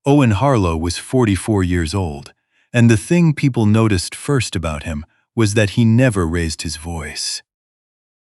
Owen Harlow was 44 years old, and the thing people noticed first about him was that he never raised his voice.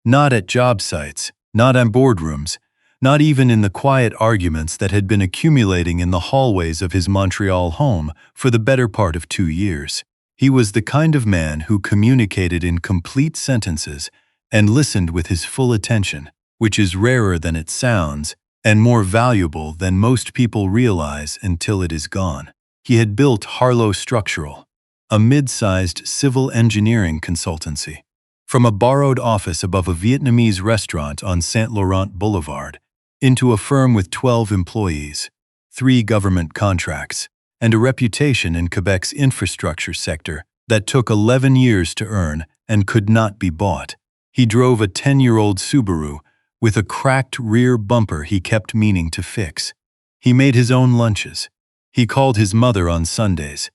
Not at job sites, not in boardrooms, not even in the quiet arguments that had been accumulating in the hallways of his Montreal home for the better part of 2 years. He was the kind of man who communicated in complete sentences and listened with his full attention, which is rarer than it sounds and more valuable than most people realize until it is gone. He had built Harlow Structural, a mid-sized civil engineering consultancy, from a borrowed office above a Vietnamese restaurant on Saint Laurent Boulevard, into a firm with 12 employees, 3 government contracts, and a reputation in Quebec's infrastructure sector that took 11 years to earn and could not be bought. He drove a 10-year-old Subaru with a cracked rear bumper he kept meaning to fix. He made his own lunches. He called his mother on Sundays.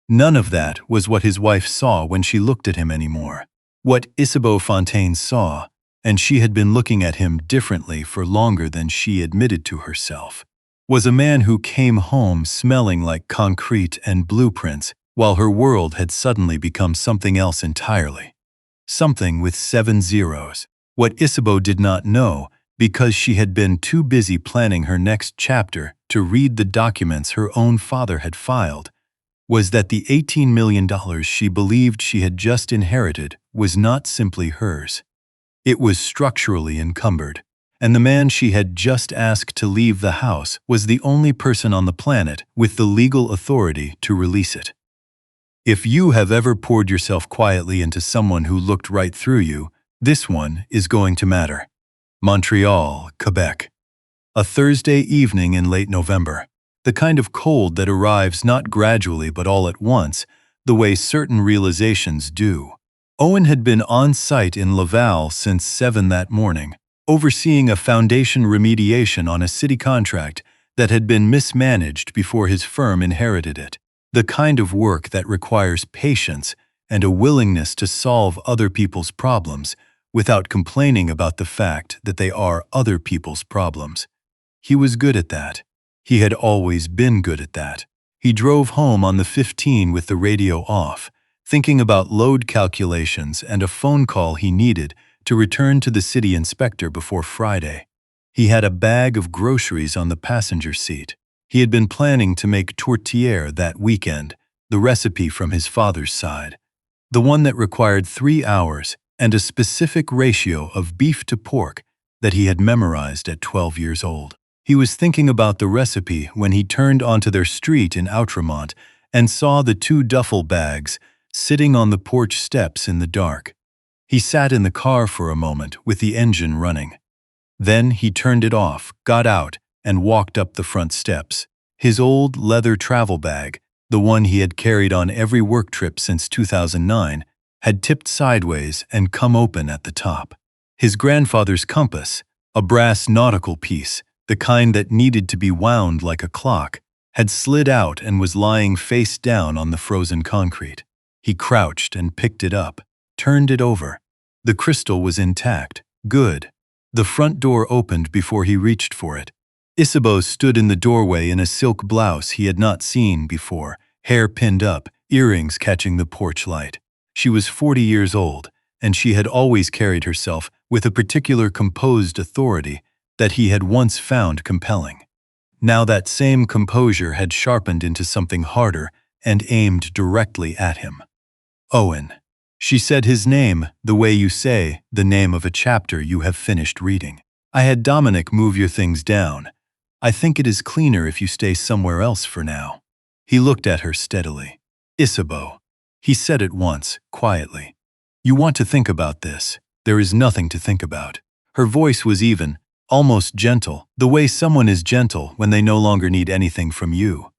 None of that was what his wife saw when she looked at him anymore. What Isabeau Fontaine saw, and she had been looking at him differently for longer than she admitted to herself, was a man who came home smelling like concrete and blueprints, while her world had suddenly become something else entirely. Something with 7 zeros. What Isabeau did not know, because she had been too busy planning her next chapter to read the documents her own father had filed, was that the $18 million she believed she had just inherited was not simply hers. It was structurally encumbered, and the man she had just asked to leave the house was the only person on the planet with the legal authority to release it. If you have ever poured yourself quietly into someone who looked right through you, this one is going to matter. Montreal, Quebec. A Thursday evening in late November. The kind of cold that arrives not gradually but all at once, the way certain realizations do. Owen had been on site in Laval since 7 that morning, overseeing a foundation remediation on a city contract that had been mismanaged before his firm inherited it. The kind of work that requires patience and a willingness to solve other people's problems without complaining about the fact that they are other people's problems. He was good at that. He had always been good at that. He drove home on the 15 with the radio off, thinking about load calculations and a phone call he needed to return to the city inspector before Friday. He had a bag of groceries on the passenger seat. He had been planning to make tourtière that weekend, the recipe from his father's side, the one that required 3 hours and a specific ratio of beef to pork that he had memorized at 12 years old. He was thinking about the recipe when he turned onto their street in Outremont and saw the 2 duffel bags sitting on the porch steps in the dark. He sat in the car for a moment with the engine running. Then he turned it off, got out, and walked up the front steps. His old leather travel bag, the one he had carried on every work trip since 2009, had tipped sideways and come open at the top. His grandfather's compass, a brass nautical piece, the kind that needed to be wound like a clock, had slid out and was lying face down on the frozen concrete. He crouched and picked it up, turned it over. The crystal was intact, good. The front door opened before he reached for it. Isabeau stood in the doorway in a silk blouse he had not seen before, hair pinned up, earrings catching the porch light. She was 40 years old, and she had always carried herself with a particular composed authority that he had once found compelling. Now that same composure had sharpened into something harder and aimed directly at him. Owen. She said his name the way you say the name of a chapter you have finished reading. I had Dominic move your things down. I think it is cleaner if you stay somewhere else for now. He looked at her steadily. Isabeau. He said it once, quietly. You want to think about this. There is nothing to think about. Her voice was even, almost gentle, the way someone is gentle when they no longer need anything from you.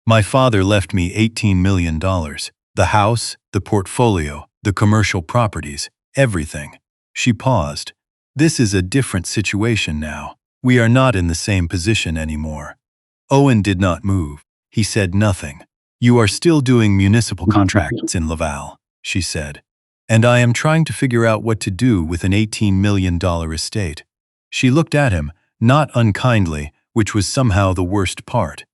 My father left me $18 million. The house, the portfolio, the commercial properties, everything. She paused. This is a different situation now. We are not in the same position anymore. Owen did not move. He said nothing. You are still doing municipal contracts in Laval, she said. And I am trying to figure out what to do with an $18 million estate. She looked at him, not unkindly, which was somehow the worst part.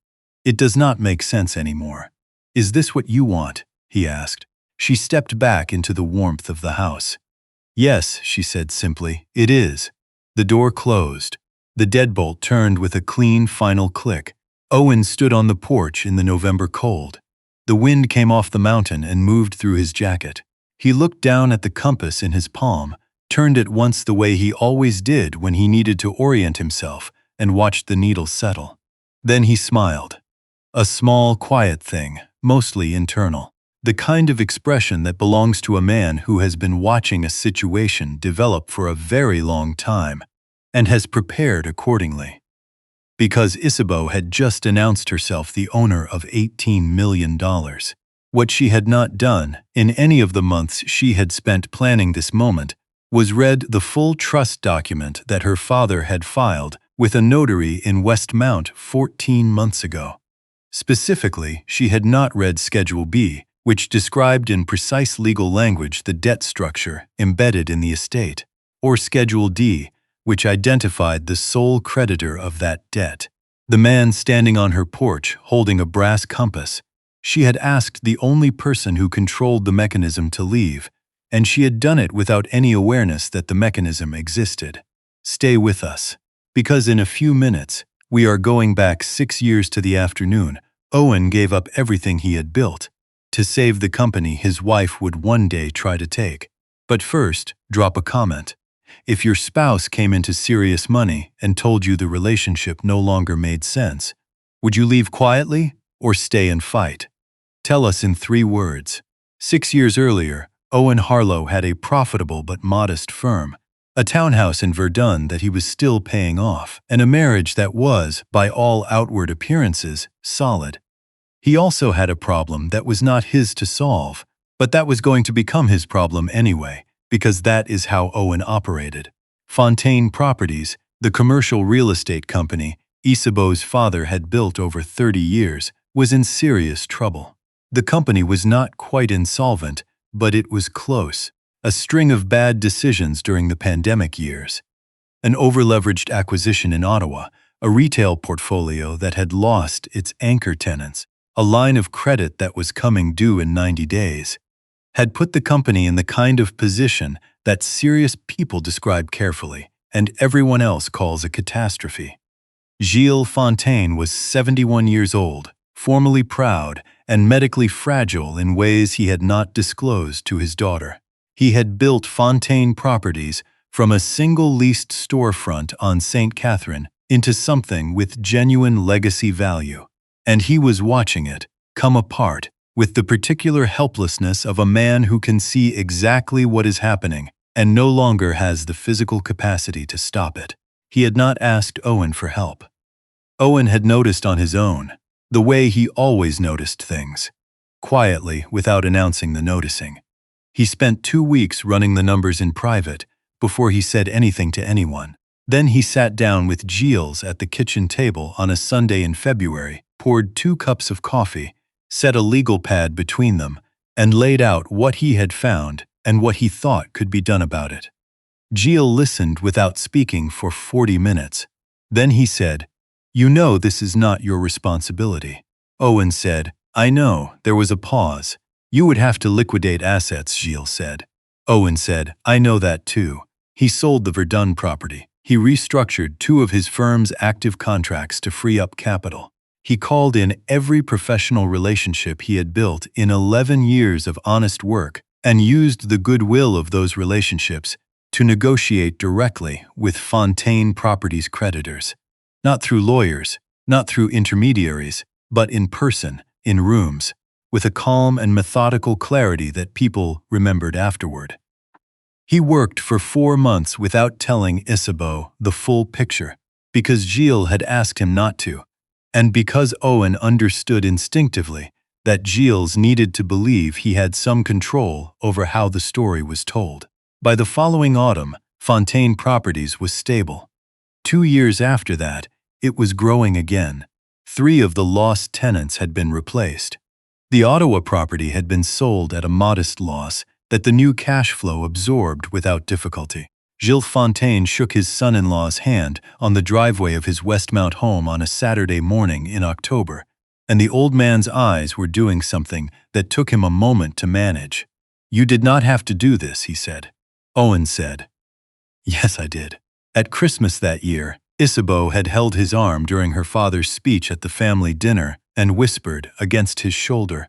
It does not make sense anymore. Is this what you want? He asked. She stepped back into the warmth of the house. Yes, she said simply, it is. The door closed. The deadbolt turned with a clean final click. Owen stood on the porch in the November cold. The wind came off the mountain and moved through his jacket. He looked down at the compass in his palm, turned it once the way he always did when he needed to orient himself, and watched the needle settle. Then he smiled. A small, quiet thing, mostly internal. The kind of expression that belongs to a man who has been watching a situation develop for a very long time and has prepared accordingly. Because Isabeau had just announced herself the owner of $18 million. What she had not done in any of the months she had spent planning this moment was read the full trust document that her father had filed with a notary in Westmount 14 months ago. Specifically, she had not read Schedule B, which described in precise legal language the debt structure embedded in the estate, or Schedule D, which identified the sole creditor of that debt. The man standing on her porch holding a brass compass. She had asked the only person who controlled the mechanism to leave, and she had done it without any awareness that the mechanism existed. Stay with us, because in a few minutes, we are going back 6 years to the afternoon. Owen gave up everything he had built to save the company his wife would one day try to take. But first, drop a comment. If your spouse came into serious money and told you the relationship no longer made sense, would you leave quietly or stay and fight? Tell us in 3 words. 6 years earlier, Owen Harlow had a profitable but modest firm, a townhouse in Verdun that he was still paying off, and a marriage that was, by all outward appearances, solid. He also had a problem that was not his to solve, but that was going to become his problem anyway, because that is how Owen operated. Fontaine Properties, the commercial real estate company Isabeau's father had built over 30 years, was in serious trouble. The company was not quite insolvent, but it was close. A string of bad decisions during the pandemic years. An overleveraged acquisition in Ottawa, a retail portfolio that had lost its anchor tenants, a line of credit that was coming due in 90 days, had put the company in the kind of position that serious people describe carefully and everyone else calls a catastrophe. Gilles Fontaine was 71 years old, formally proud, and medically fragile in ways he had not disclosed to his daughter. He had built Fontaine Properties from a single leased storefront on St. Catherine into something with genuine legacy value, and he was watching it come apart with the particular helplessness of a man who can see exactly what is happening and no longer has the physical capacity to stop it. He had not asked Owen for help. Owen had noticed on his own, the way he always noticed things, quietly without announcing the noticing. He spent 2 weeks running the numbers in private before he said anything to anyone. Then he sat down with Gilles at the kitchen table on a Sunday in February, poured 2 cups of coffee, set a legal pad between them, and laid out what he had found and what he thought could be done about it. Gilles listened without speaking for 40 minutes. Then he said, "You know this is not your responsibility." Owen said, "I know." There was a pause. "You would have to liquidate assets," Gilles said. Owen said, "I know that too." He sold the Verdun property. He restructured 2 of his firm's active contracts to free up capital. He called in every professional relationship he had built in 11 years of honest work and used the goodwill of those relationships to negotiate directly with Fontaine Properties creditors. Not through lawyers, not through intermediaries, but in person, in rooms, with a calm and methodical clarity that people remembered afterward. He worked for 4 months without telling Isabeau the full picture, because Gilles had asked him not to, and because Owen understood instinctively that Gilles needed to believe he had some control over how the story was told. By the following autumn, Fontaine Properties was stable. 2 years after that, it was growing again. 3 of the lost tenants had been replaced. The Ottawa property had been sold at a modest loss that the new cash flow absorbed without difficulty. Gilles Fontaine shook his son-in-law's hand on the driveway of his Westmount home on a Saturday morning in October, and the old man's eyes were doing something that took him a moment to manage. "You did not have to do this," he said. Owen said, "Yes, I did." At Christmas that year, Isabeau had held his arm during her father's speech at the family dinner and whispered against his shoulder,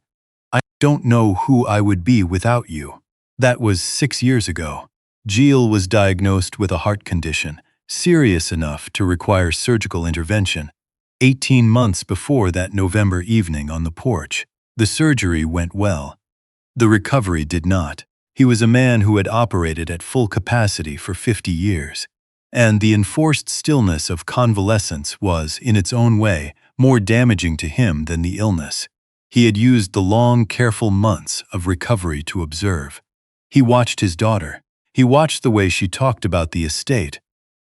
"I don't know who I would be without you." That was 6 years ago. Gilles was diagnosed with a heart condition, serious enough to require surgical intervention. 18 months before that November evening on the porch, the surgery went well. The recovery did not. He was a man who had operated at full capacity for 50 years. And the enforced stillness of convalescence was, in its own way, more damaging to him than the illness. He had used the long, careful months of recovery to observe. He watched his daughter. He watched the way she talked about the estate,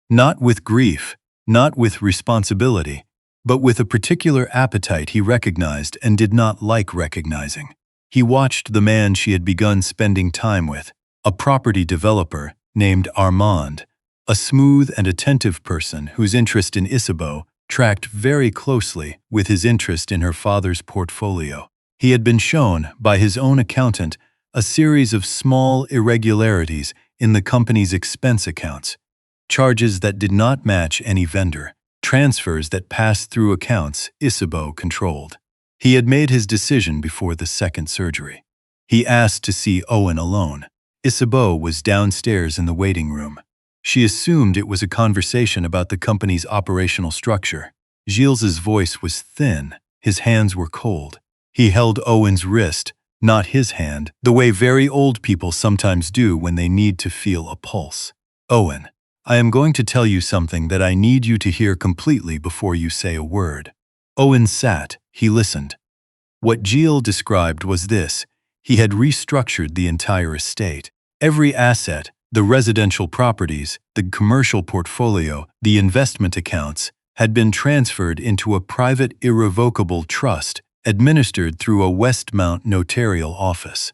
not with grief, not with responsibility, but with a particular appetite he recognized and did not like recognizing. He watched the man she had begun spending time with, a property developer named Armand, a smooth and attentive person whose interest in Isabeau tracked very closely with his interest in her father's portfolio. He had been shown, by his own accountant, a series of small irregularities in the company's expense accounts, charges that did not match any vendor, transfers that passed through accounts Isabeau controlled. He had made his decision before the second surgery. He asked to see Owen alone. Isabeau was downstairs in the waiting room. She assumed it was a conversation about the company's operational structure. Gilles's voice was thin. His hands were cold. He held Owen's wrist, not his hand, the way very old people sometimes do when they need to feel a pulse. "Owen, I am going to tell you something that I need you to hear completely before you say a word." Owen sat. He listened. What Gilles described was this: he had restructured the entire estate. Every asset, the residential properties, the commercial portfolio, the investment accounts, had been transferred into a private irrevocable trust administered through a Westmount notarial office.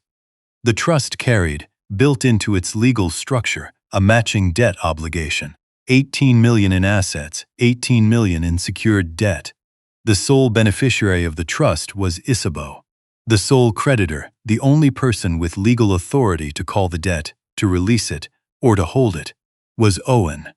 The trust carried, built into its legal structure, a matching debt obligation, $18 million in assets, $18 million in secured debt. The sole beneficiary of the trust was Isabeau. The sole creditor, the only person with legal authority to call the debt, to release it, or to hold it, was Owen.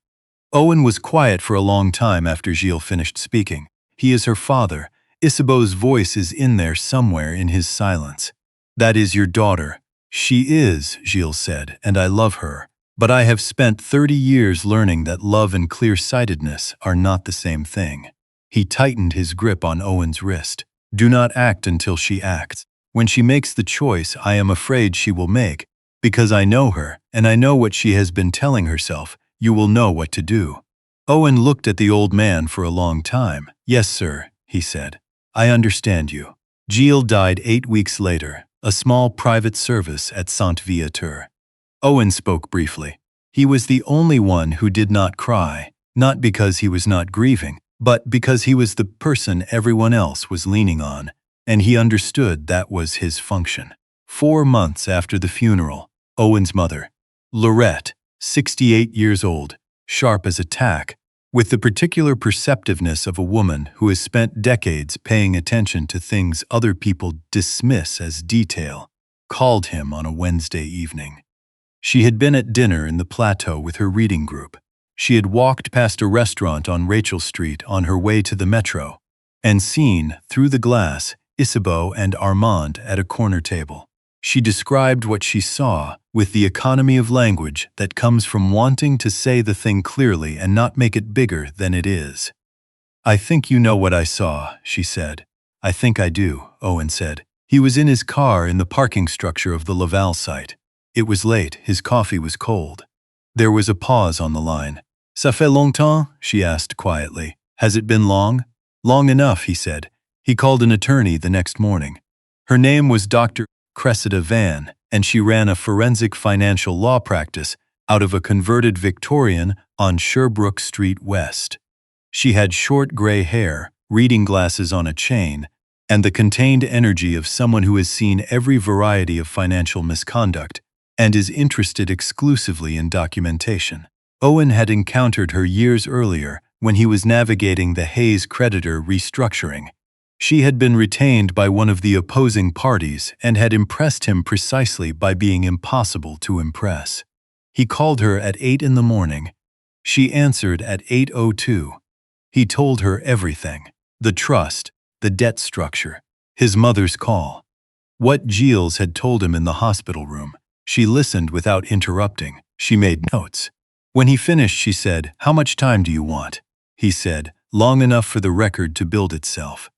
Owen was quiet for a long time after Gilles finished speaking. He is her father. Isabeau's voice is in there somewhere in his silence. "That is your daughter." "She is," Gilles said, "and I love her. But I have spent 30 years learning that love and clear-sightedness are not the same thing." He tightened his grip on Owen's wrist. "Do not act until she acts. When she makes the choice I am afraid she will make, because I know her, and I know what she has been telling herself, you will know what to do." Owen looked at the old man for a long time. "Yes, sir," he said. "I understand you." Gilles died 8 weeks later, a small private service at Saint-Viateur. Owen spoke briefly. He was the only one who did not cry, not because he was not grieving, but because he was the person everyone else was leaning on, and he understood that was his function. 4 months after the funeral, Owen's mother, Laurette, 68 years old, sharp as a tack, with the particular perceptiveness of a woman who has spent decades paying attention to things other people dismiss as detail, called him on a Wednesday evening. She had been at dinner in the plateau with her reading group. She had walked past a restaurant on Rachel Street on her way to the metro, and seen, through the glass, Isabeau and Armand at a corner table. She described what she saw with the economy of language that comes from wanting to say the thing clearly and not make it bigger than it is. "I think you know what I saw," she said. "I think I do," Owen said. He was in his car in the parking structure of the Laval site. It was late. His coffee was cold. There was a pause on the line. "Ça fait longtemps?" she asked quietly. "Has it been long?" "Long enough," he said. He called an attorney the next morning. Her name was Dr. Cressida Van, and she ran a forensic financial law practice out of a converted Victorian on Sherbrooke Street West. She had short gray hair, reading glasses on a chain, and the contained energy of someone who has seen every variety of financial misconduct and is interested exclusively in documentation. Owen had encountered her years earlier when he was navigating the Hayes Creditor restructuring. She had been retained by one of the opposing parties and had impressed him precisely by being impossible to impress. He called her at 8 in the morning. She answered at 8:02. He told her everything: the trust, the debt structure, his mother's call, what Gilles had told him in the hospital room. She listened without interrupting. She made notes. When he finished, she said, "How much time do you want?" He said, "Long enough for the record to build itself."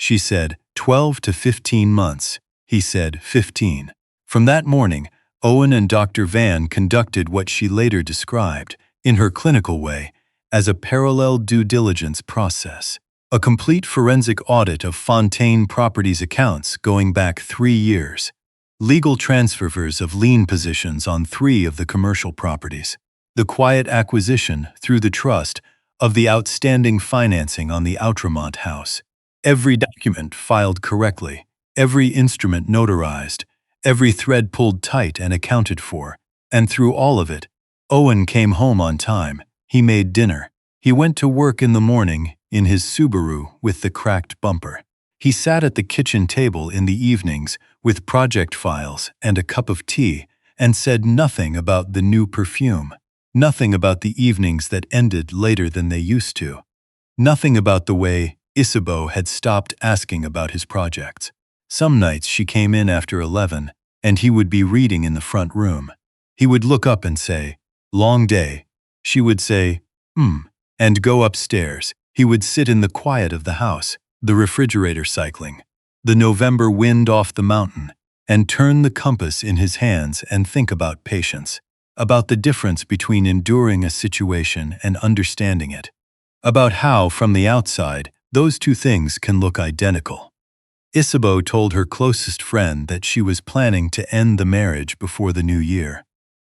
She said, 12 to 15 months. He said, 15. From that morning, Owen and Dr. Van conducted what she later described, in her clinical way, as a parallel due diligence process. A complete forensic audit of Fontaine Properties accounts going back 3 years. Legal transfers of lien positions on 3 of the commercial properties. The quiet acquisition, through the trust, of the outstanding financing on the Outremont house. Every document filed correctly, every instrument notarized, every thread pulled tight and accounted for. And through all of it, Owen came home on time. He made dinner. He went to work in the morning in his Subaru with the cracked bumper. He sat at the kitchen table in the evenings with project files and a cup of tea and said nothing about the new perfume. Nothing about the evenings that ended later than they used to. Nothing about the way Isabeau had stopped asking about his projects. Some nights she came in after 11, and he would be reading in the front room. He would look up and say, "Long day." She would say, and go upstairs. He would sit in the quiet of the house, the refrigerator cycling, the November wind off the mountain, and turn the compass in his hands and think about patience, about the difference between enduring a situation and understanding it, about how, from the outside, those two things can look identical. Isabeau told her closest friend that she was planning to end the marriage before the new year.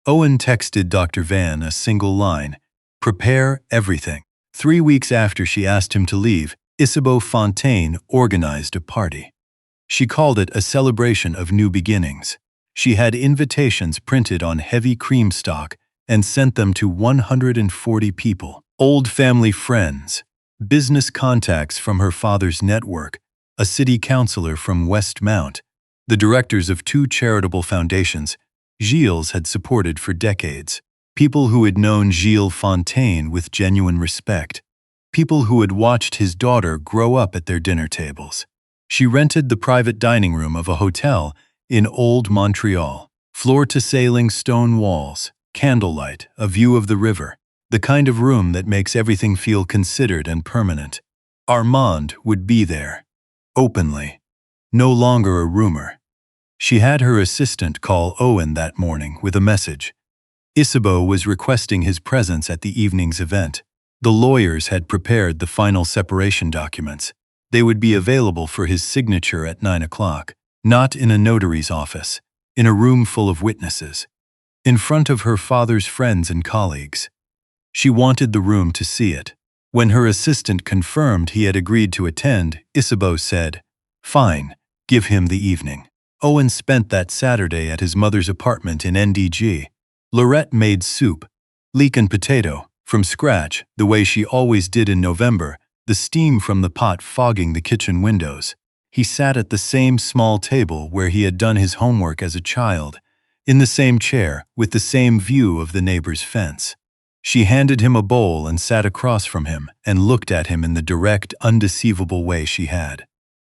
Owen texted Dr. Van a single line: "Prepare everything." 3 weeks after she asked him to leave, Isabeau Fontaine organized a party. She called it a celebration of new beginnings. She had invitations printed on heavy cream stock and sent them to 140 people: old family friends, business contacts from her father's network, a city councilor from Westmount, the directors of 2 charitable foundations Gilles had supported for decades, people who had known Gilles Fontaine with genuine respect, people who had watched his daughter grow up at their dinner tables. She rented the private dining room of a hotel in Old Montreal, floor-to-ceiling stone walls, candlelight, a view of the river, the kind of room that makes everything feel considered and permanent. Armand would be there, openly, no longer a rumor. She had her assistant call Owen that morning with a message. Isabeau was requesting his presence at the evening's event. The lawyers had prepared the final separation documents. They would be available for his signature at 9 o'clock, not in a notary's office, in a room full of witnesses, in front of her father's friends and colleagues. She wanted the room to see it. When her assistant confirmed he had agreed to attend, Isabeau said, "Fine, give him the evening." Owen spent that Saturday at his mother's apartment in NDG. Laurette made soup, leek and potato, from scratch, the way she always did in November, the steam from the pot fogging the kitchen windows. He sat at the same small table where he had done his homework as a child, in the same chair, with the same view of the neighbor's fence. She handed him a bowl and sat across from him and looked at him in the direct, undeceivable way she had.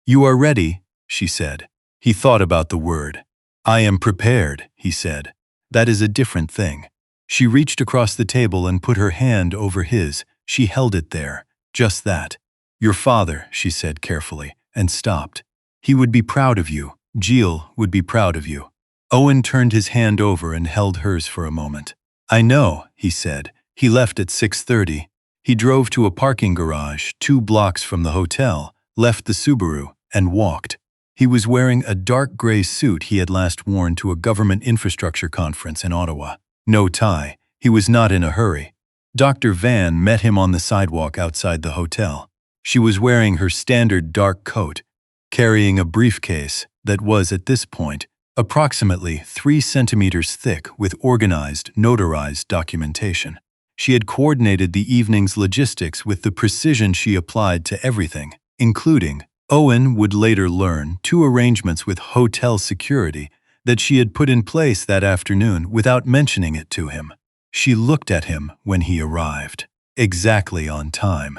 "You are ready," she said. He thought about the word. "I am prepared," he said. "That is a different thing." She reached across the table and put her hand over his. She held it there, just that. "Your father," she said carefully, and stopped. "He would be proud of you. Gilles would be proud of you." Owen turned his hand over and held hers for a moment. "I know," he said. He left at 6:30. He drove to a parking garage 2 blocks from the hotel, left the Subaru, and walked. He was wearing a dark gray suit he had last worn to a government infrastructure conference in Ottawa. No tie. He was not in a hurry. Dr. Van met him on the sidewalk outside the hotel. She was wearing her standard dark coat, carrying a briefcase that was, at this point, approximately 3 centimeters thick with organized, notarized documentation. She had coordinated the evening's logistics with the precision she applied to everything, including Owen would later learn two arrangements with hotel security that she had put in place that afternoon without mentioning it to him. She looked at him when he arrived. Exactly on time.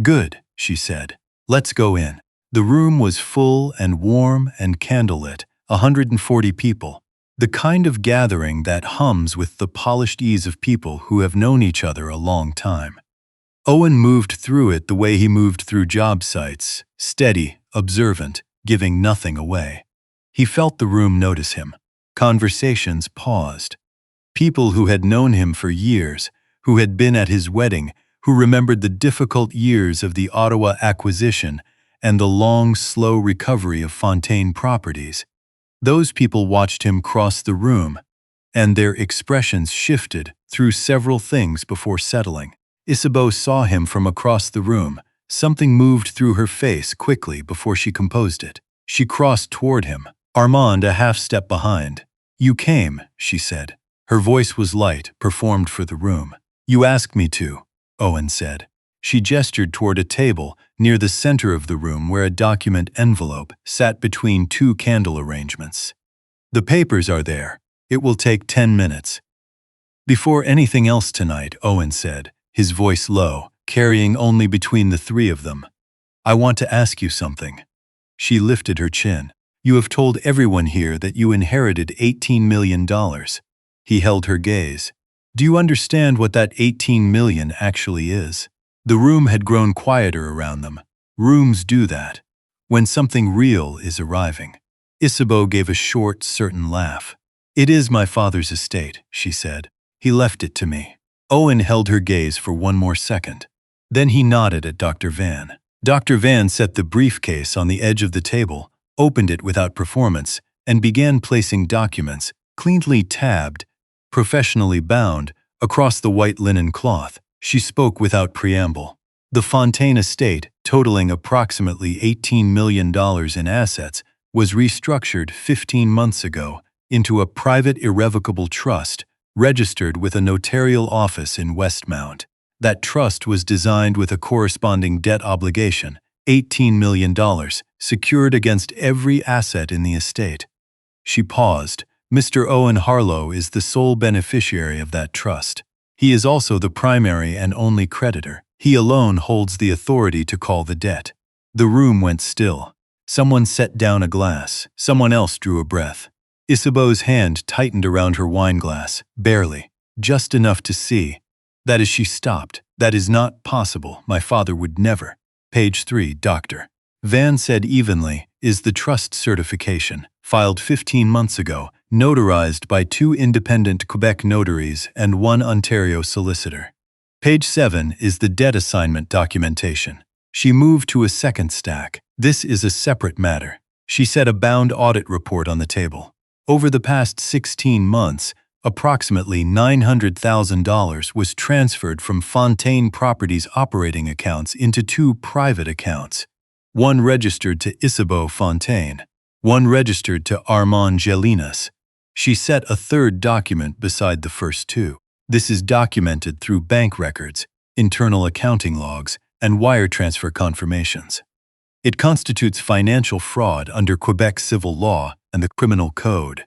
"Good," she said. "Let's go in." The room was full and warm and candlelit, 140 people. The kind of gathering that hums with the polished ease of people who have known each other a long time. Owen moved through it the way he moved through job sites, steady, observant, giving nothing away. He felt the room notice him. Conversations paused. People who had known him for years, who had been at his wedding, who remembered the difficult years of the Ottawa acquisition and the long, slow recovery of Fontaine Properties. Those people watched him cross the room, and their expressions shifted through several things before settling. Isabeau saw him from across the room. Something moved through her face quickly before she composed it. She crossed toward him, Armand a half-step behind. "You came," she said. Her voice was light, performed for the room. "You asked me to," Owen said. She gestured toward a table near the center of the room where a document envelope sat between two candle arrangements. "The papers are there. It will take 10 minutes. "Before anything else tonight," Owen said, his voice low, carrying only between the three of them. "I want to ask you something." She lifted her chin. "You have told everyone here that you inherited $18 million. He held her gaze. "Do you understand what that 18 million actually is?" The room had grown quieter around them. Rooms do that. When something real is arriving. Isabeau gave a short, certain laugh. "It is my father's estate," she said. "He left it to me." Owen held her gaze for one more second. Then he nodded at Dr. Van. Dr. Van set the briefcase on the edge of the table, opened it without performance, and began placing documents, cleanly tabbed, professionally bound, across the white linen cloth. She spoke without preamble. The Fontaine estate, totaling approximately $18 million in assets, was restructured 15 months ago into a private irrevocable trust registered with a notarial office in Westmount. That trust was designed with a corresponding debt obligation, $18 million, secured against every asset in the estate. She paused. Mr. Owen Harlow is the sole beneficiary of that trust. He is also the primary and only creditor. He alone holds the authority to call the debt. The room went still. Someone set down a glass. Someone else drew a breath. Isabeau's hand tightened around her wineglass, barely, just enough to see. "That is," she stopped. "That is not possible. My father would never." Page 3, Dr. Van said evenly, "Is the trust certification, filed 15 months ago, notarized by 2 independent Quebec notaries and 1 Ontario solicitor. Page 7 is the debt assignment documentation." She moved to a second stack. "This is a separate matter." She set a bound audit report on the table. Over the past 16 months, approximately $900,000 was transferred from Fontaine Properties operating accounts into 2 private accounts. One registered to Isabeau Fontaine, one registered to Armand Gélinas. She set a third document beside the first 2. This is documented through bank records, internal accounting logs, and wire transfer confirmations. It constitutes financial fraud under Quebec civil law and the criminal code.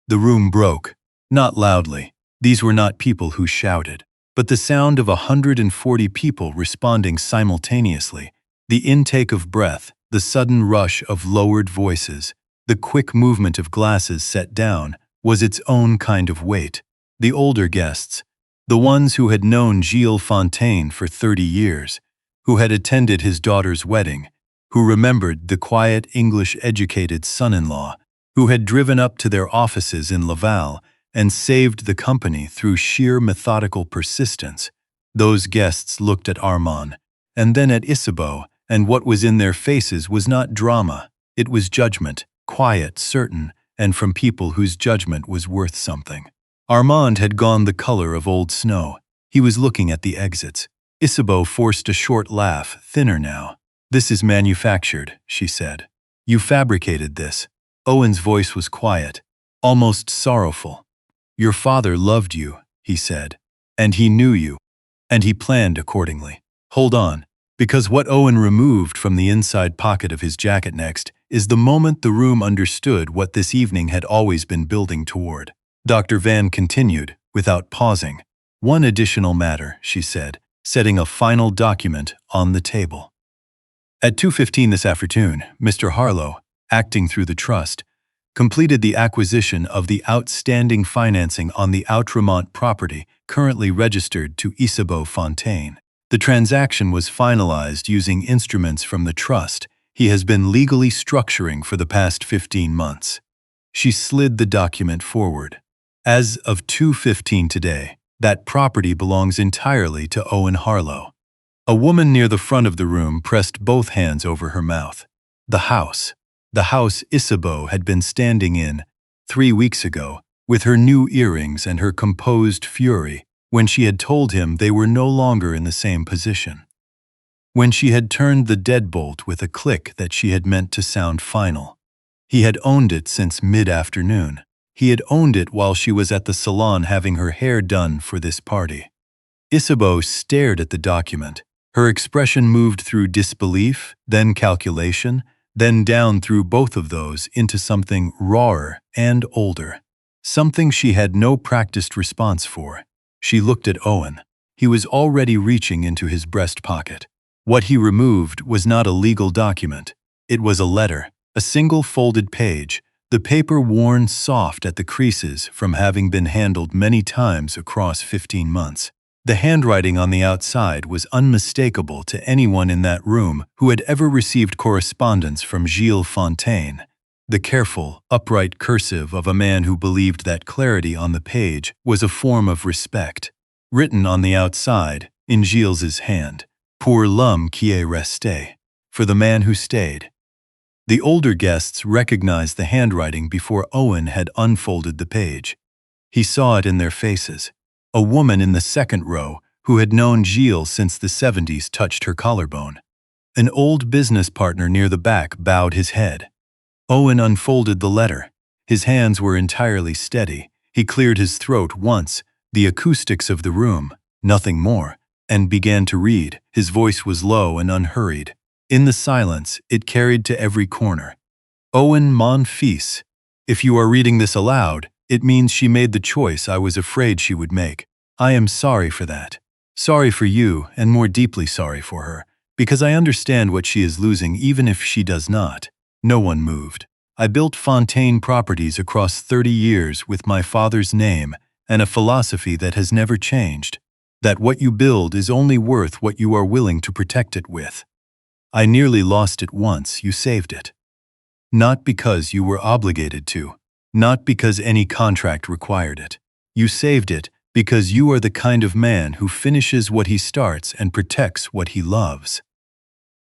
The room broke. Not loudly. These were not people who shouted, but the sound of 140 people responding simultaneously, the intake of breath, the sudden rush of lowered voices, the quick movement of glasses set down, was its own kind of weight. The older guests, the ones who had known Gilles Fontaine for 30 years, who had attended his daughter's wedding, who remembered the quiet English-educated son-in-law, who had driven up to their offices in Laval and saved the company through sheer methodical persistence. Those guests looked at Armand, and then at Isabeau, and what was in their faces was not drama, it was judgment, quiet, certain, and from people whose judgment was worth something. Armand had gone the color of old snow. He was looking at the exits. Isabeau forced a short laugh, thinner now. "This is manufactured," she said. "You fabricated this." Owen's voice was quiet, almost sorrowful. "Your father loved you," he said, "and he knew you, and he planned accordingly." "Hold on." Because what Owen removed from the inside pocket of his jacket next is the moment the room understood what this evening had always been building toward. Dr. Van continued, without pausing. One additional matter, she said, setting a final document on the table. At 2:15 this afternoon, Mr. Harlow, acting through the trust, completed the acquisition of the outstanding financing on the Outremont property currently registered to Isabeau Fontaine. The transaction was finalized using instruments from the trust he has been legally structuring for the past 15 months. She slid the document forward. As of 2:15 today, that property belongs entirely to Owen Harlow. A woman near the front of the room pressed both hands over her mouth. The house Isabeau had been standing in 3 weeks ago, with her new earrings and her composed fury, when she had told him they were no longer in the same position. When she had turned the deadbolt with a click that she had meant to sound final. He had owned it since mid-afternoon. He had owned it while she was at the salon having her hair done for this party. Isabeau stared at the document. Her expression moved through disbelief, then calculation, then down through both of those into something rawer and older. Something she had no practiced response for. She looked at Owen. He was already reaching into his breast pocket. What he removed was not a legal document. It was a letter, a single folded page, the paper worn soft at the creases from having been handled many times across 15 months. The handwriting on the outside was unmistakable to anyone in that room who had ever received correspondence from Gilles Fontaine. The careful, upright cursive of a man who believed that clarity on the page was a form of respect. Written on the outside, in Gilles's hand, Pour l'homme qui est resté, for the man who stayed. The older guests recognized the handwriting before Owen had unfolded the page. He saw it in their faces. A woman in the second row, who had known Gilles since the 70s, touched her collarbone. An old business partner near the back bowed his head. Owen unfolded the letter. His hands were entirely steady. He cleared his throat once, the acoustics of the room, nothing more, and began to read. His voice was low and unhurried. In the silence, it carried to every corner. Owen, mon fils, if you are reading this aloud, it means she made the choice I was afraid she would make. I am sorry for that. Sorry for you, and more deeply sorry for her, because I understand what she is losing even if she does not. No one moved. I built Fontaine properties across 30 years with my father's name and a philosophy that has never changed, that what you build is only worth what you are willing to protect it with. I nearly lost it once, you saved it. Not because you were obligated to, not because any contract required it. You saved it because you are the kind of man who finishes what he starts and protects what he loves.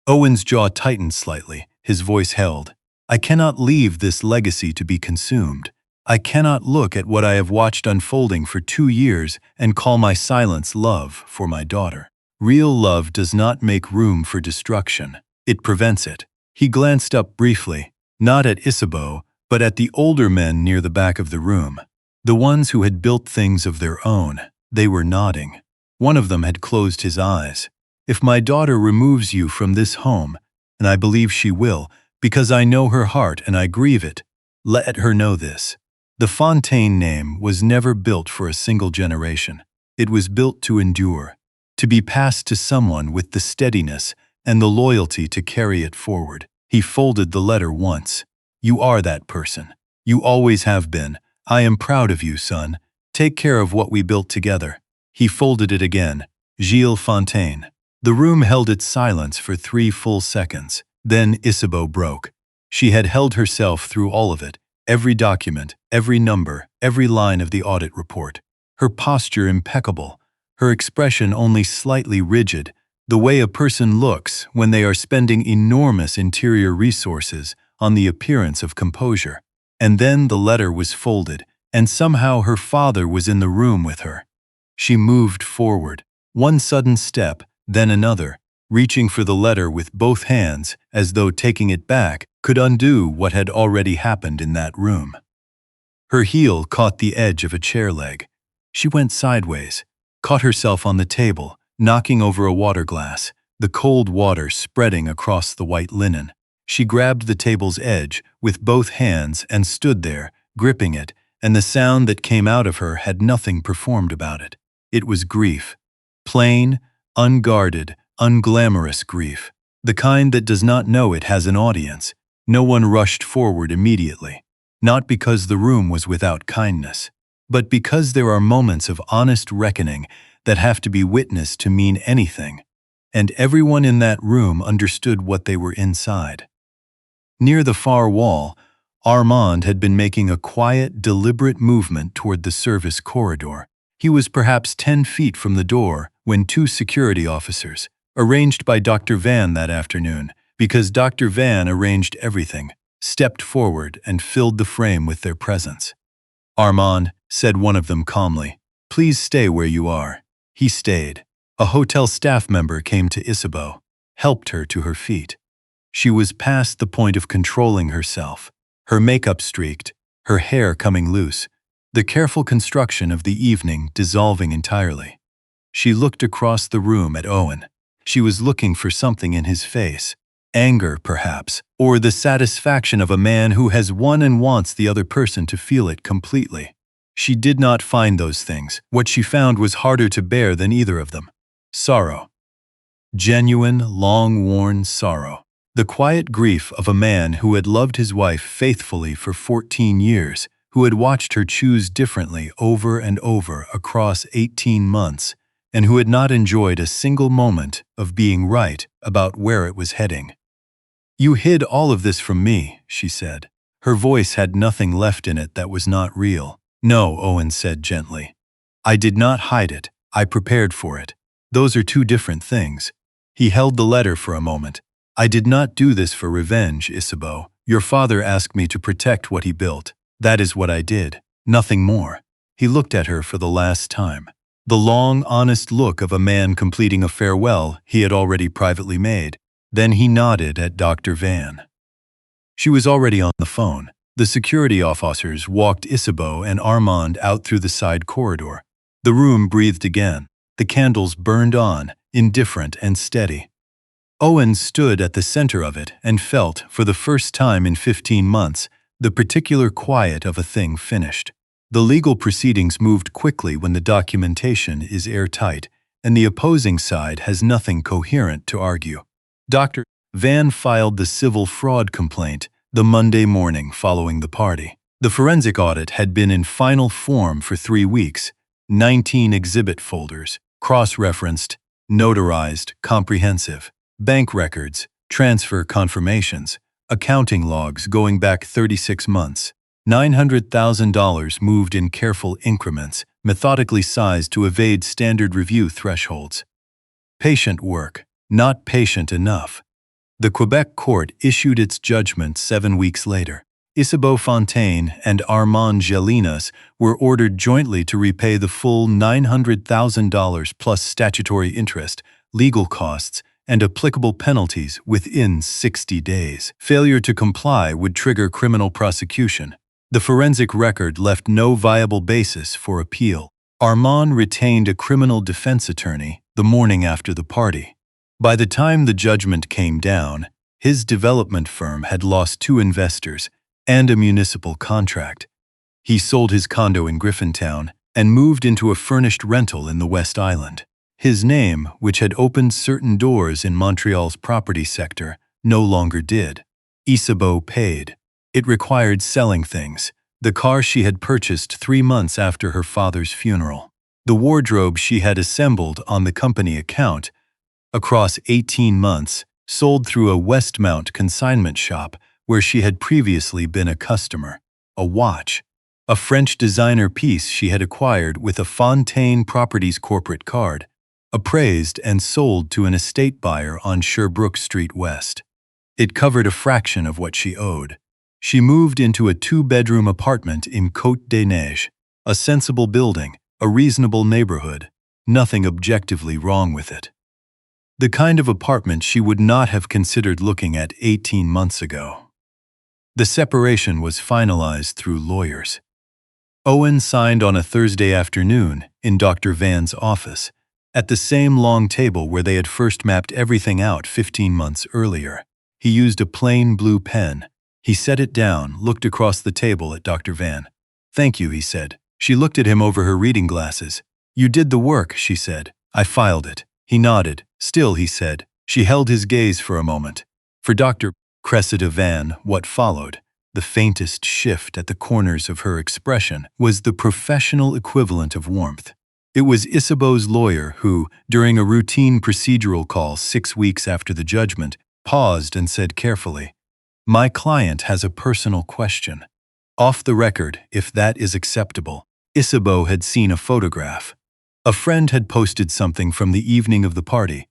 Owen's jaw tightened slightly, his voice held. I cannot leave this legacy to be consumed. I cannot look at what I have watched unfolding for 2 years and call my silence love for my daughter. Real love does not make room for destruction. It prevents it. He glanced up briefly, not at Isabeau, but at the older men near the back of the room. The ones who had built things of their own. They were nodding. One of them had closed his eyes. If my daughter removes you from this home, and I believe she will, because I know her heart and I grieve it, let her know this. The Fontaine name was never built for a single generation. It was built to endure, to be passed to someone with the steadiness and the loyalty to carry it forward. He folded the letter once. You are that person. You always have been. I am proud of you, son. Take care of what we built together. He folded it again. Gilles Fontaine. The room held its silence for 3 full seconds. Then Isabeau broke. She had held herself through all of it, every document, every number, every line of the audit report. Her posture impeccable, her expression only slightly rigid, the way a person looks when they are spending enormous interior resources on the appearance of composure. And then the letter was folded, and somehow her father was in the room with her. She moved forward, one sudden step, then another, reaching for the letter with both hands, as though taking it back could undo what had already happened in that room. Her heel caught the edge of a chair leg. She went sideways, caught herself on the table, knocking over a water glass. the cold water spreading across the white linen. She grabbed the table's edge with both hands and stood there, gripping it, and the sound that came out of her had nothing performed about it. It was grief. Plain, unguarded, unglamorous grief. The kind that does not know it has an audience. No one rushed forward immediately. Not because the room was without kindness, but because there are moments of honest reckoning that have to be witnessed to mean anything. And everyone in that room understood what they were inside. Near the far wall, Armand had been making a quiet, deliberate movement toward the service corridor. He was perhaps 10 feet from the door when 2 security officers, arranged by Dr. Van that afternoon, because Dr. Van arranged everything, stepped forward and filled the frame with their presence. "Armand," said one of them calmly, "please stay where you are." He stayed. A hotel staff member came to Isabeau, helped her to her feet. She was past the point of controlling herself, her makeup streaked, her hair coming loose, the careful construction of the evening dissolving entirely. She looked across the room at Owen. She was looking for something in his face. Anger, perhaps, or the satisfaction of a man who has won and wants the other person to feel it completely. She did not find those things. What she found was harder to bear than either of them. Sorrow. Genuine, long-worn sorrow. The quiet grief of a man who had loved his wife faithfully for 14 years, who had watched her choose differently over and over across 18 months, and who had not enjoyed a single moment of being right about where it was heading. "You hid all of this from me," she said. Her voice had nothing left in it that was not real. "No," Owen said gently. "I did not hide it. I prepared for it. Those are 2 different things." He held the letter for a moment. "I did not do this for revenge, Isabeau. Your father asked me to protect what he built. That is what I did. Nothing more." He looked at her for the last time. The long, honest look of a man completing a farewell he had already privately made. Then he nodded at Dr. Van. She was already on the phone. The security officers walked Isabeau and Armand out through the side corridor. The room breathed again. The candles burned on, indifferent and steady. Owen stood at the center of it and felt, for the first time in 15 months, the particular quiet of a thing finished. The legal proceedings moved quickly when the documentation is airtight, and the opposing side has nothing coherent to argue. Dr. Van filed the civil fraud complaint the Monday morning following the party. The forensic audit had been in final form for 3 weeks, 19 exhibit folders, cross-referenced, notarized, comprehensive, bank records, transfer confirmations, accounting logs going back 36 months, $900,000 moved in careful increments, methodically sized to evade standard review thresholds. Patient work, not patient enough. The Quebec court issued its judgment 7 weeks later. Isabeau Fontaine and Armand Gélinas were ordered jointly to repay the full $900,000 plus statutory interest, legal costs, and applicable penalties within 60 days. Failure to comply would trigger criminal prosecution. The forensic record left no viable basis for appeal. Armand retained a criminal defense attorney the morning after the party. By the time the judgment came down, his development firm had lost 2 investors and a municipal contract. He sold his condo in Griffintown and moved into a furnished rental in the West Island. His name, which had opened certain doors in Montreal's property sector, no longer did. Isabeau paid. It required selling things, the car she had purchased 3 months after her father's funeral, the wardrobe she had assembled on the company account, across 18 months, sold through a Westmount consignment shop where she had previously been a customer, a watch, a French designer piece she had acquired with a Fontaine Properties corporate card, appraised and sold to an estate buyer on Sherbrooke Street West. It covered a fraction of what she owed. She moved into a 2-bedroom apartment in Côte des Neiges, a sensible building, a reasonable neighborhood, nothing objectively wrong with it. The kind of apartment she would not have considered looking at 18 months ago. The separation was finalized through lawyers. Owen signed on a Thursday afternoon in Dr. Van's office, at the same long table where they had first mapped everything out 15 months earlier. He used a plain blue pen. He set it down, looked across the table at Dr. Van. "Thank you," he said. She looked at him over her reading glasses. "You did the work," she said. "I filed it." He nodded. "Still," he said. She held his gaze for a moment. For Dr. Cressida Van, what followed, the faintest shift at the corners of her expression, was the professional equivalent of warmth. It was Isabeau's lawyer who, during a routine procedural call 6 weeks after the judgment, paused and said carefully, "My client has a personal question." Off the record, if that is acceptable, Isabeau had seen a photograph. A friend had posted something from the evening of the party,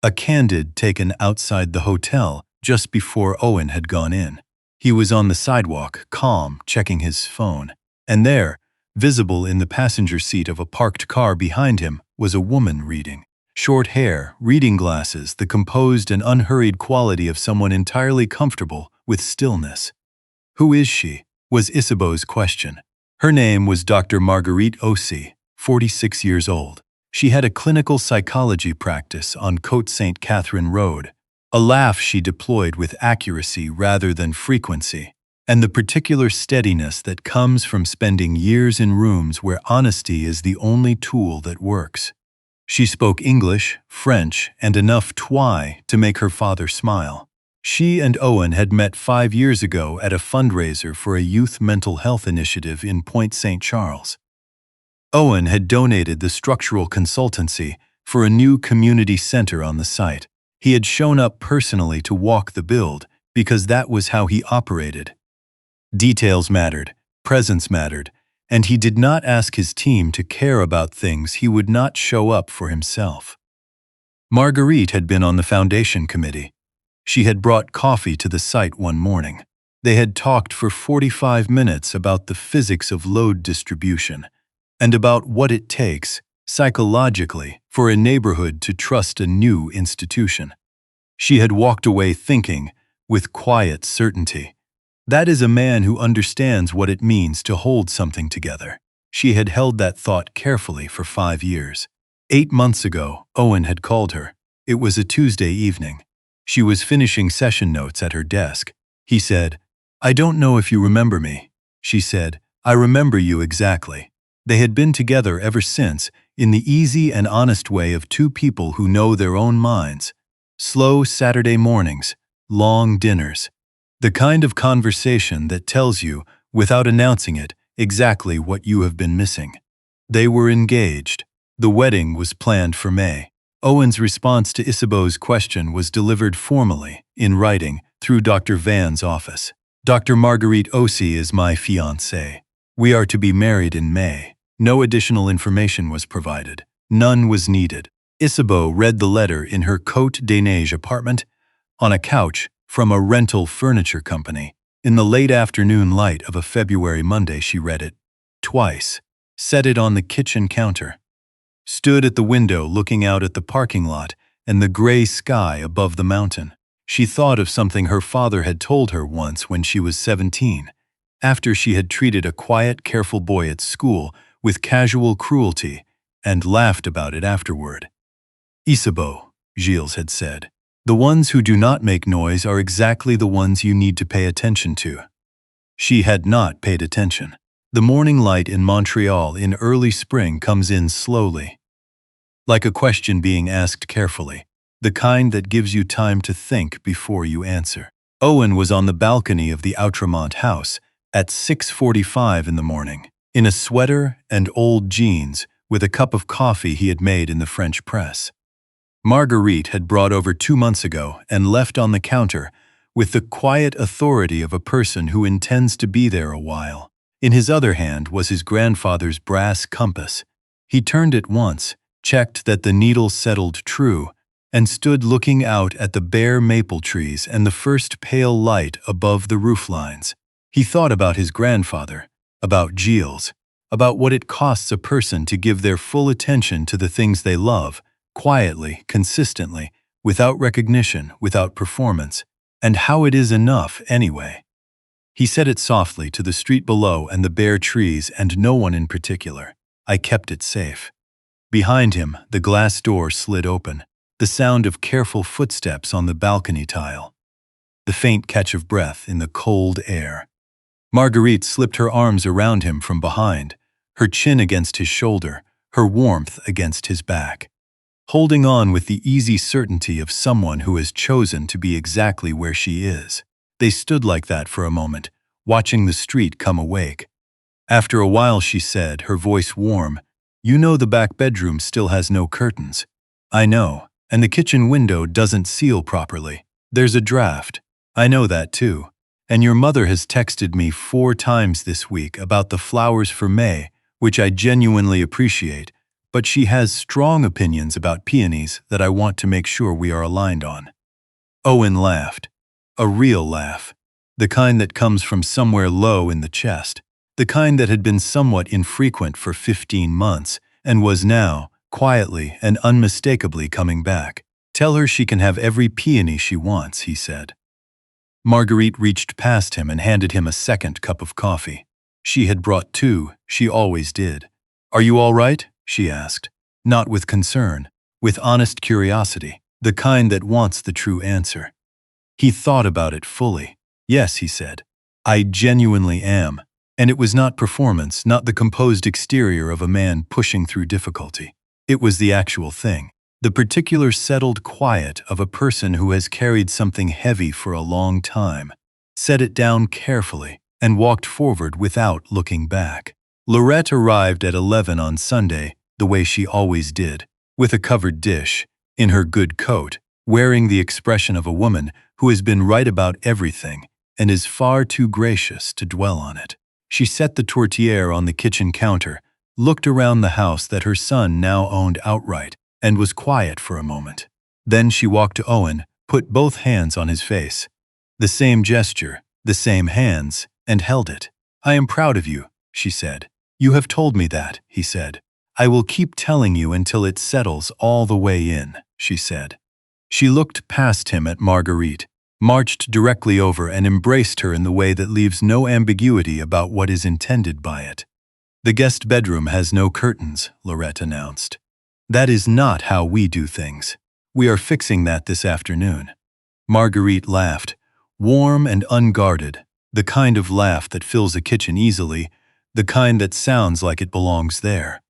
a candid taken outside the hotel just before Owen had gone in. He was on the sidewalk, calm, checking his phone. And there, visible in the passenger seat of a parked car behind him, was a woman reading. Short hair, reading glasses, the composed and unhurried quality of someone entirely comfortable with stillness. "Who is she?" was Isabeau's question. Her name was Dr. Marguerite Aussi, 46 years old. She had a clinical psychology practice on Côte St. Catherine Road, a laugh she deployed with accuracy rather than frequency, and the particular steadiness that comes from spending years in rooms where honesty is the only tool that works. She spoke English, French, and enough Twi to make her father smile. She and Owen had met 5 years ago at a fundraiser for a youth mental health initiative in Point St. Charles. Owen had donated the structural consultancy for a new community center on the site. He had shown up personally to walk the build because that was how he operated. Details mattered, presence mattered, and he did not ask his team to care about things he would not show up for himself. Marguerite had been on the foundation committee. She had brought coffee to the site one morning. They had talked for 45 minutes about the physics of load distribution and about what it takes, psychologically, for a neighborhood to trust a new institution. She had walked away thinking, with quiet certainty, that is a man who understands what it means to hold something together. She had held that thought carefully for 5 years. 8 months ago, Owen had called her. It was a Tuesday evening. She was finishing session notes at her desk. He said, "I don't know if you remember me." She said, "I remember you exactly." They had been together ever since, in the easy and honest way of two people who know their own minds. Slow Saturday mornings, long dinners. The kind of conversation that tells you, without announcing it, exactly what you have been missing. They were engaged. The wedding was planned for May. Owen's response to Isabeau's question was delivered formally, in writing, through Dr. Van's office. "Dr. Marguerite Aussi is my fiancée. We are to be married in May." No additional information was provided. None was needed. Isabeau read the letter in her Côte des Neiges apartment, on a couch from a rental furniture company. In the late afternoon light of a February Monday she read it twice, set it on the kitchen counter, stood at the window looking out at the parking lot and the gray sky above the mountain. She thought of something her father had told her once when she was 17, after she had treated a quiet, careful boy at school with casual cruelty and laughed about it afterward. "Isabeau," Gilles had said, "the ones who do not make noise are exactly the ones you need to pay attention to." She had not paid attention. The morning light in Montreal in early spring comes in slowly, like a question being asked carefully, the kind that gives you time to think before you answer. Owen was on the balcony of the Outremont house at 6:45 in the morning, in a sweater and old jeans, with a cup of coffee he had made in the French press. Marguerite had brought over 2 months ago and left on the counter with the quiet authority of a person who intends to be there a while. In his other hand was his grandfather's brass compass. He turned it once, checked that the needle settled true, and stood looking out at the bare maple trees and the first pale light above the rooflines. He thought about his grandfather, about Gilles, about what it costs a person to give their full attention to the things they love, quietly, consistently, without recognition, without performance, and how it is enough anyway. He said it softly to the street below and the bare trees and no one in particular. "I kept it safe." Behind him, the glass door slid open, the sound of careful footsteps on the balcony tile, the faint catch of breath in the cold air. Marguerite slipped her arms around him from behind, her chin against his shoulder, her warmth against his back. Holding on with the easy certainty of someone who has chosen to be exactly where she is. They stood like that for a moment, watching the street come awake. After a while she said, her voice warm, "You know the back bedroom still has no curtains." "I know, and the kitchen window doesn't seal properly. There's a draft. I know that too. And your mother has texted me 4 times this week about the flowers for May, which I genuinely appreciate, but she has strong opinions about peonies that I want to make sure we are aligned on." Owen laughed. A real laugh. The kind that comes from somewhere low in the chest. The kind that had been somewhat infrequent for 15 months and was now, quietly and unmistakably coming back. "Tell her she can have every peony she wants," he said. Marguerite reached past him and handed him a second cup of coffee. She had brought 2, she always did. "Are you all right?" she asked. Not with concern, with honest curiosity, the kind that wants the true answer. He thought about it fully. "Yes," he said. "I genuinely am." And it was not performance, not the composed exterior of a man pushing through difficulty. It was the actual thing, the particular settled quiet of a person who has carried something heavy for a long time, set it down carefully, and walked forward without looking back. Laurette arrived at 11 on Sunday, the way she always did, with a covered dish, in her good coat, wearing the expression of a woman who has been right about everything and is far too gracious to dwell on it. She set the tourtière on the kitchen counter, looked around the house that her son now owned outright, and was quiet for a moment. Then she walked to Owen, put both hands on his face. The same gesture, the same hands, and held it. "I am proud of you," she said. "You have told me that," he said. "I will keep telling you until it settles all the way in," she said. She looked past him at Marguerite, marched directly over and embraced her in the way that leaves no ambiguity about what is intended by it. "The guest bedroom has no curtains," Laurette announced. "That is not how we do things. We are fixing that this afternoon." Marguerite laughed, warm and unguarded, the kind of laugh that fills a kitchen easily, the kind that sounds like it belongs there.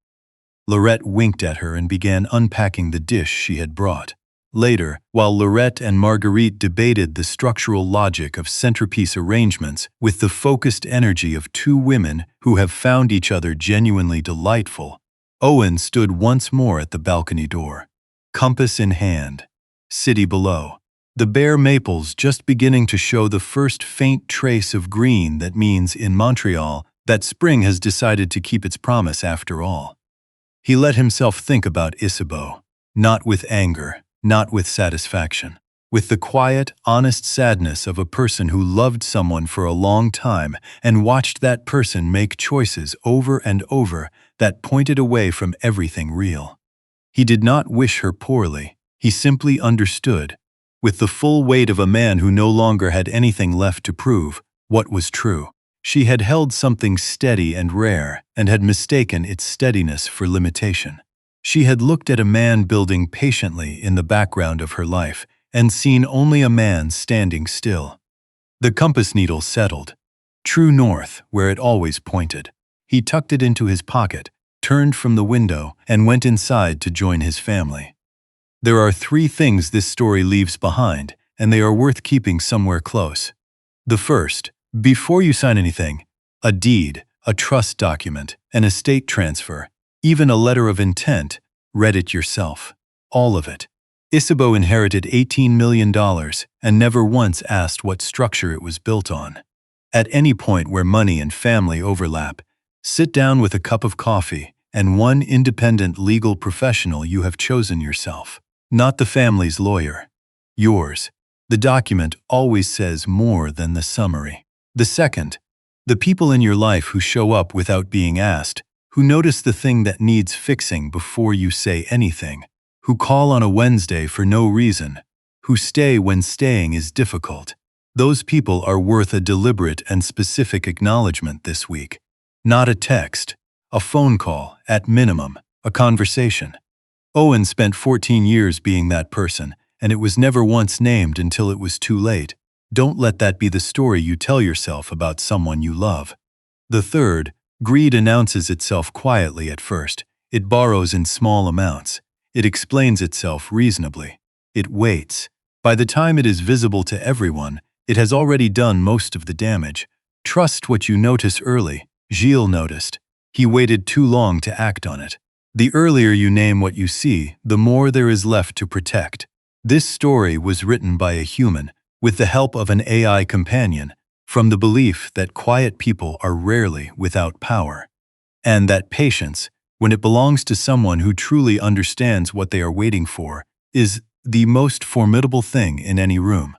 Laurette winked at her and began unpacking the dish she had brought. Later, while Laurette and Marguerite debated the structural logic of centerpiece arrangements with the focused energy of 2 women who have found each other genuinely delightful, Owen stood once more at the balcony door, compass in hand. City below. The bare maples just beginning to show the first faint trace of green that means, in Montreal, that spring has decided to keep its promise after all. He let himself think about Isabeau, not with anger, not with satisfaction, with the quiet, honest sadness of a person who loved someone for a long time and watched that person make choices over and over that pointed away from everything real. He did not wish her poorly, he simply understood, with the full weight of a man who no longer had anything left to prove, what was true. She had held something steady and rare and had mistaken its steadiness for limitation. She had looked at a man building patiently in the background of her life and seen only a man standing still. The compass needle settled. True north, where it always pointed. He tucked it into his pocket, turned from the window, and went inside to join his family. There are 3 things this story leaves behind, and they are worth keeping somewhere close. The first, before you sign anything, a deed, a trust document, an estate transfer, even a letter of intent, read it yourself. All of it. Isabeau inherited $18 million and never once asked what structure it was built on. At any point where money and family overlap, sit down with a cup of coffee and one independent legal professional you have chosen yourself. Not the family's lawyer. Yours. The document always says more than the summary. The second, the people in your life who show up without being asked, who notice the thing that needs fixing before you say anything, who call on a Wednesday for no reason, who stay when staying is difficult. Those people are worth a deliberate and specific acknowledgement this week. Not a text, a phone call, at minimum, a conversation. Owen spent 14 years being that person, and it was never once named until it was too late. Don't let that be the story you tell yourself about someone you love. The third, greed announces itself quietly at first. It borrows in small amounts. It explains itself reasonably. It waits. By the time it is visible to everyone, it has already done most of the damage. Trust what you notice early. Gilles noticed. He waited too long to act on it. The earlier you name what you see, the more there is left to protect. This story was written by a human, with the help of an AI companion, from the belief that quiet people are rarely without power, and that patience, when it belongs to someone who truly understands what they are waiting for, is the most formidable thing in any room.